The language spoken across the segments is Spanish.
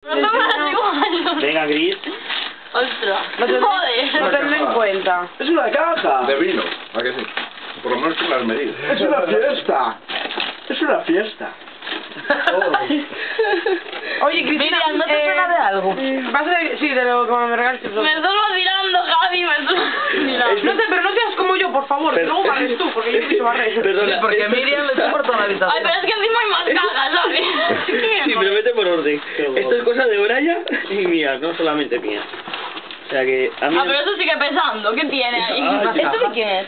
No te das igual. Venga, Gris. Ostras. No tenlo en cuenta. Es una caja. De vino, ¿a que sí? Por lo menos con las medidas. Es una fiesta. Es una fiesta. Oye, Cristina, Miriam, ¿no te suena de algo? Vas a ver, sí, de lo que me regalaste. Me estás vacilando, Javi, me estás vacilando. No sé, pero no seas como yo, por favor. Que luego barres tú, porque yo piso barrer. Perdona, Porque Miriam le está por toda la habitación. Ay, pero es que encima hay más cagas, ¿sabes? Sí, pero vete por orden. Esto es cosa de Braya y mía, no solamente mía. O sea que a mí... Ah, pero eso sigue pesando. ¿Qué tiene ahí? Ah, ya. ¿Esto de quién es?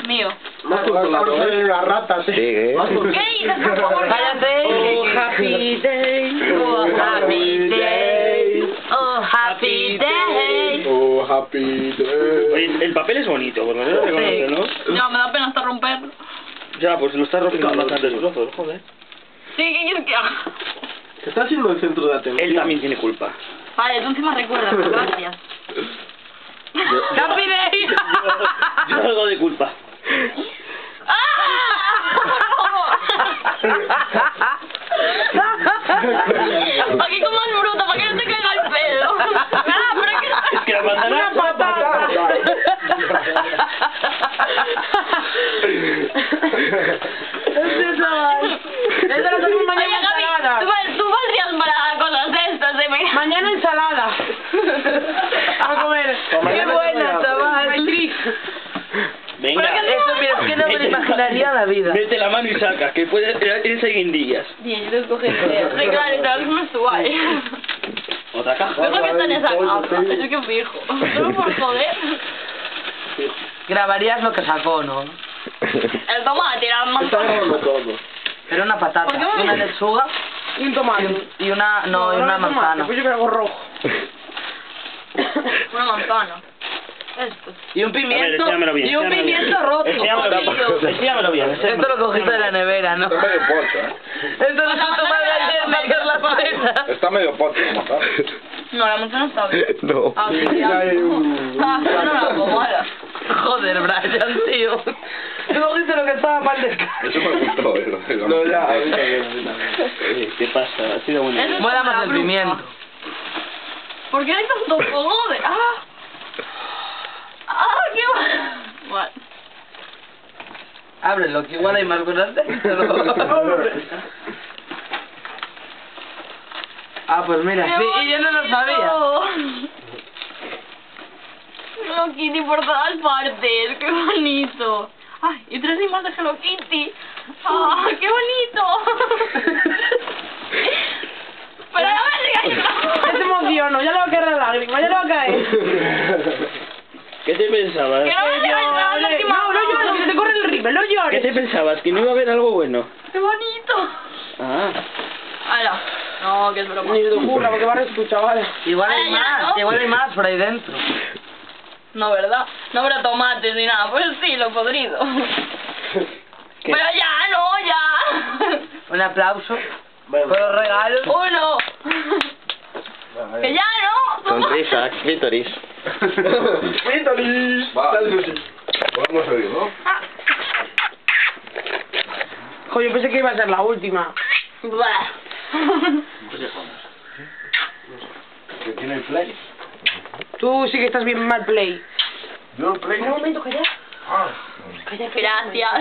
Mío. Más que un plato, ¿eh? Una rata, sí. ¿Qué? ¿Qué dices, por favor? Cállate. Oh, happy day. Oh, happy day. Oh, happy day. Oh, happy day. Oye, el papel es bonito, por lo menos reconoce, ¿no? No, me da pena hasta romperlo. Ya, pues lo estás rompiendo en bastantes trozos, joder. Sí, ¿qué quieres que haga? Está siendo el centro de atención. Él también tiene culpa. Vale, tú encima recuerdas, gracias. ¡Happy day! Yo algo de culpa. Aquí como es bruto, para que no te caiga el pelo. Ah, pero Es que la manzana... Una patata. Eso lo hacemos mañana Oye, Gaby, ensalada. tú valdrías para cosas de estas, Mañana ensalada. A comer. Qué buena, chaval. Ay, Cris. Venga. Pero que Eso, mira, es que no me lo imaginaría la vida. Mete la mano y saca, que puede ir seguindillas. Bien, yo te escogí ideas. Sí, claro, y tal como es guay. Otra caja. Mejor que está en esa caja. Es que fijo. Solo por joder. Grabarías lo que sacó, ¿no? El tomate, la Está manzana. grabando todo. Pero una patata, ¿Por qué me una dices? lechuga Y un tomate. y una... No, y una tomate, manzana. Pues yo que hago rojo. Una manzana. Esto. Y un A ver, pimiento. enséñamelo bien. Y un enséñamelo bien. pimiento roto. Enséñamelo bien. jodido. Enséñamelo bien. Esto lo cogiste de la nevera, ¿no? Está medio pocho, ¿eh? Esto no es tu madre ayer, me que es la paleta. Está medio pocho, como sabes. No, la manzana está bien. No. Ah, sí, Sí, ya. hay un- Ah, pero no la hago mala. Joder, Brian, tío. Tú cogiste lo que estaba para el descanso. Eso me gustó, ¿eh? No, ya, a mí también, a mí también. Oye, ¿qué pasa? Ha sido buena Eso idea. es Mola como más la el bruja. pimiento. ¿Por qué hay tanto fuego de...? ¡Ah! ¡Ah, qué mal! Bueno. Ábrelo, que igual hay más cosas dentro. Ah, pues mira, ¡Qué sí, y yo no lo sabía. bonito! Hello Kitty por todas partes, qué bonito. Ay, y 3 más de Hello Kitty. ¡Ah, qué bonito! Pero no me digas Ya se emociono, ya le va a caer la lágrima, ya le va a caer. ¿Qué te pensabas? Que no me digas la última. No, no llores, que se te corre el rímel, no ¿Qué llores. te pensabas? ¿Que no iba a haber algo bueno? ¡Qué bonito! Ah. ¡Hala! No, que es broma. Ni se te ocurra, porque barres tú, chaval. Igual hay Ay, ya, más, ¿no? igual hay más por ahí dentro. No, ¿verdad? No habrá tomates ni nada. Pues sí, lo podrido. ¿Qué? Pero ya, no, ya. Un aplauso Bueno. por los regalos. Uno. Que ya, ¿no? Sonrisa, clítoris. ¡Clítoris! Va. Dale, Susi. Podemos seguir, ¿no? Joder, yo pensé que iba a ser la última. Buah. ¿Que tiene play? Tú sí que estás bien mal play. ¿Yo play? Un momento, calla. Ah. Calla, Gracias.